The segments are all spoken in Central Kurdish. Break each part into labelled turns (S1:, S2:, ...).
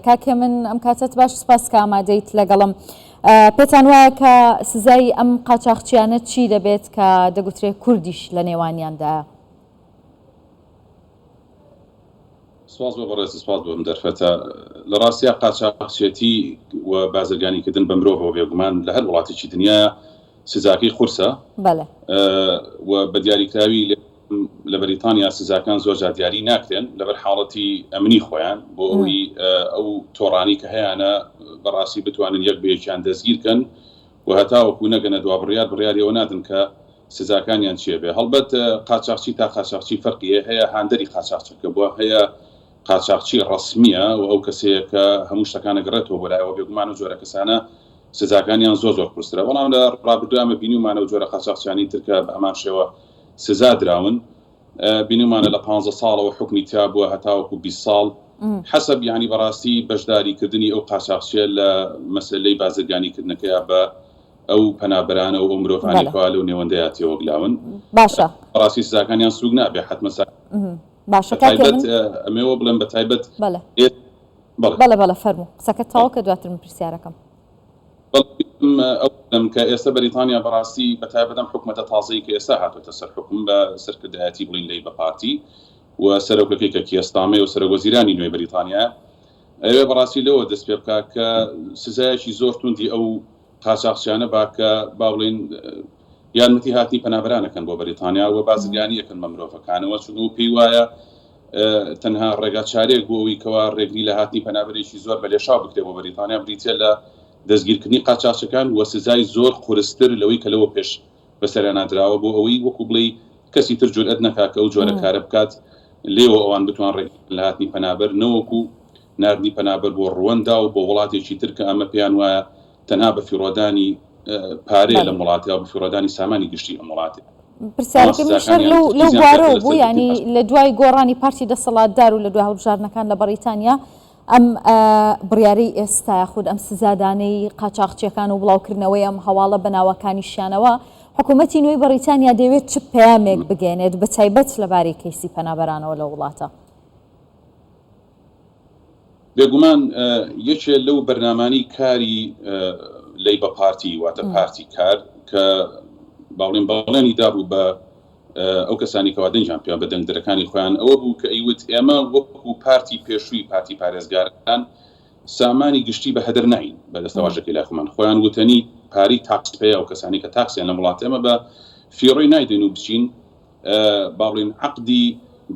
S1: کاکێ من ئەم کاتت باش سپاس کە ئامادەیت لەگەڵم پێتان وایە کە سزای ئەم قاچاقچیانە چی دەبێت کە دەگوترێت کوردیش لە نێوانیاندایە؟
S2: سپاس بۆ بەڕێز، سپاس بۆم دەرفەتە. لە ڕاستیە قاچاقچێتی و بازرگانیکردن بە مرۆڤەوە بێگومان لە هەر وڵاتێکی دنیا سزاکەی قورسە و بە دیاریکراوی لە بەریتانیا سزاکان زۆر جار دیاری ناکرێن لەبەر حاڵەتی ئەمنی خۆیان بۆ ئەوەی ئەو تۆڕانی کە هەیەە بەڕاستی بتوانن یەک بەیەکیان دەستگیرکەن و هەتاوەکو نەگەنە دوا بڕیاریەوە نادن کە سزاکانیان چێ بێ. هەڵبەت قاچاقچی تا قاچاقچی فەرقیە، هەیە هاندەری قاچاقچەکە بووە، هەیە قاچاقچی ڕسمیە و ئەو کەسەیە کە هەموو شتەکان ئەگەڕێتەوە بۆ لایەوە بێگومان و جۆرە کەسانە سزاکانیان زۆر قورسرە. بەڵام لە ڕابردووامە بینیمانە و جۆرە قاچاقچیانی ترکە بە هەمان شێوە سزا دراون. بینیمانە لە 15 ساڵەوە حکمی تیا بووە هەتاوەکو 20 ساڵ حەسەب یعنی بەڕاستی بەشداریکردنی ئەو قاچاقچیە لە مەسەلەی بازرگانیکردنەکەیە بە ئەو پەنابەرانە و ئەو مرۆڤانی کەوا لەو نێوەندەیە تێوەگلاون.
S1: باشە
S2: بەڕاستی سزاکانیان سووک نابێ حتمە
S1: باشە
S2: ئەمەوە بڵێن بە تایبەت
S1: بەڵێ فەرموو قسەکە تاوە کە دواتر من پرسیارەکەم.
S2: ئەوم کە ئێستا بەریتانیا بەڕاستی بەتایبەتم حکومەتە تازەی کە ئێستا هاتوۆتە سەر حکم بە سەرکردایەتی بڵین لەیبە پارتی و سەرۆکەکەی کە کیەستامێ و سەرۆکوەزیرانی نوێی بەریتانیا ئەوێ بەڕاستی لەوە دەست پێ بکات کە سزایەکی زۆر توندی ئەو قاچاقچیانە باکە با بڵین یارمەتی هاتنی پەنابەرانەکەن بۆ بەریتانیا و بازرگانی یەکەن بە مرۆڤەکانەوە چون و پێی وایە تەنها ڕێگا چارێک بۆ ئەوی کەوا ڕێگری لە هاتنی پەنابەرێکی زۆر بەلێشاو بکرێت بۆ بەریتانیا بریتە لە دەستگیرکردنی قاچاقچەکان و سزای زۆر قورستر لەوەی کە لەوە پێش بەسەریانادراوە بۆ ئەوەی وەکو بڵێ کەسی تر جورئەت نەکات کە ئەو جۆرە کارە بکات لێوە ئەوان بتوان ڕێک لە هاتنی پەنابەر نەوەکو ناردنی پەنابەر بۆ ڕوەندا و بۆ وڵاتێکی تر کە ئەمە پێیان وایە تەنها بە فیڕۆدانی پارەیە لە وڵاتەوە بە فیڕۆدانی سامانی گشتی ئەم وڵاتێ.
S1: پرسیارەکەی شەر لەو بوارەوە بوو، ینی لە دوای گۆڕانی پارتی دەسەڵاتدار و لە دوای هەڵبژاردنەکان لە بەریتانیا ئەم بڕیارەی ئێستا خود ئەم سزادانەی قاچاقچیەکان و بڵاوکردنەوەی ئەم هەواڵە بەناوەکانیشیانەوە حکوومەتی نوێی بەریتانیا دەوێت چ پەیامێک بگەێنێت بە تایبەت لەبارەی کەیسی پەنابەرانەوە لە وڵاتە؟
S2: بێگومان یەکێ لەو بەرنامانی کاری لەیبە پارتی واتە پارتی کار کە باڵێن باڵێنی دابوو بە ئەو کەسانی کەوا دەنجیان پێیان بە دەنگدەرەکانی خۆیان ئەوە بوو کە ئەیوت ئێمە وەکو پارتی پێشووی پارتی پارێزگاران سامانی گشتی بە هەدەر ناین بە دەستەواژەکەی لای خۆمان خۆیان وتنی پاری تاکس پێ و کەسانی کە تاکسیان لە وڵات ئێمە بە فیڕۆی نایدەین و بچین باڵێن عەقدی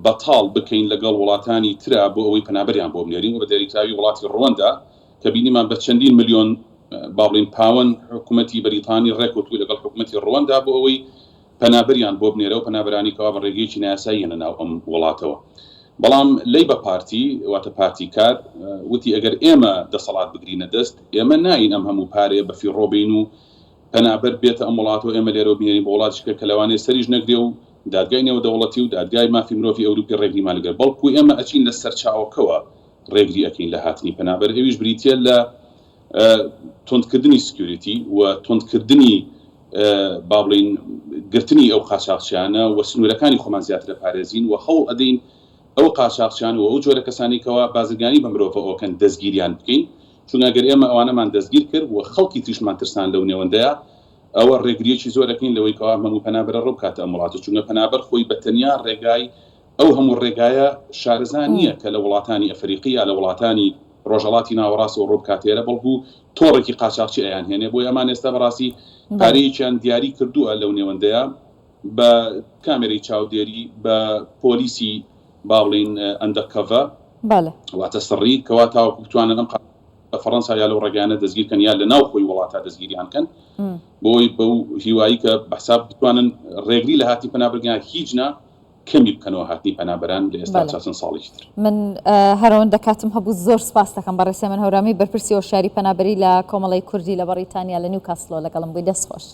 S2: بەتاڵ بکەین لەگەڵ وڵاتانی ترا بۆ ئەوەی پەنابەریان بۆ بنێرین و بە دیاریکراوی وڵاتی ڕوەندا کە بینیمان بە چەندین ملیۆن باڵێن پاوەند حکوومەتی بەریتانی ڕێکوتووی لەگەڵ حکوومەتی ڕوەندا بۆ ئەوەی پەنابەریان بۆ بنێرە و پەنابەرانی کەوا بە ڕێگەیەکی نایاسایی هێنە ناو ئەم وڵاتەوە. بەڵام لەیبە پارتی واتە پارتی کار وتی ئەگەر ئێمە دەسەڵات بگرینە دەست ئێمە ناین ئەم هەموو پارەیە بە فیڕۆبین و پەنابەر بێتە ئەم وڵاتەوە ئێمە لێرە بینێرین بە وڵاتێکە کە لەوانەیە سەریش نەگرێ و دادگای نێودەوڵەتی و دادگای مافی مرۆڤی ئەوروپی ڕێگریمان لەگەر بەڵکو ئێمە ئەچین لە سەرچاوەکەوە ڕێگری ئەکەین لە هاتنی پەنابەر. ئەویش بریتە لە تۆندکردنی سکیوریتی و تۆندکردنی با بڵین گرتنی ئەو قاچاقچیانە و سنوورەکانی خۆمان زیاتر پارێزین و هەوڵ ئەدەین ئەو قاچاقچیان و ئەو جۆرە کەسانی کەوا بازرگانی بە مرۆڤەوەکەن دەستگیریان بکەین چون ئەگەر ئێمە ئەوانەمان دەستگیر کرد و خەڵکی تریشمان ترسان لەو نێوەندەیە ئەوە ڕێگریەکی زۆر دەکەین لەوەی کەوا هەموو پەنابەرە ڕوو بکاتە ئەم وڵاتە چونکە پەنابەر خۆی بە تەنیا ڕێگای ئەو هەموو ڕێگایە شارەزان نییە کە لە وڵاتانی ئەفریقیا لە وڵاتانی ڕۆژهەڵاتی ناوەڕاست و ڕوو بکاتێرە بەڵکو تۆڕێکی قاچاقچی ئەیان هێنێ بۆ ئەمان ئێستا بەڕاستی پارەیەکیان دیاری کردووە لەو نێوەندەیە بە کامێرەی چاودێری بە پۆلیسی با بڵین ئەندەکەڤە واتە سڕی کەوا تاوەکو بتوانن ئەم فەڕەنسا یا لەو ڕێگانە دەستگیرکەن یا لە ناو خۆی وڵاتە دەستگیریان کەن بۆی بەو هیوایی کە بەحساب بتوانن ڕێگری لە هاتی پەنابەرگیان هیچنا کەمی بکەنەوە هاتنی پەنابەران لە ئێستا چەند ساڵێکی تر.
S1: من هەرەوەندە کاتم هەبوو زۆر سپاس دەکەم بە ڕێسێ من هەورامی بەرپرسی هۆشیاری پەنابەری لە کۆمەڵی کوردی لە بەریتانیا لە نیوکاسڵۆ لەگەڵم بووی. دەست خۆش.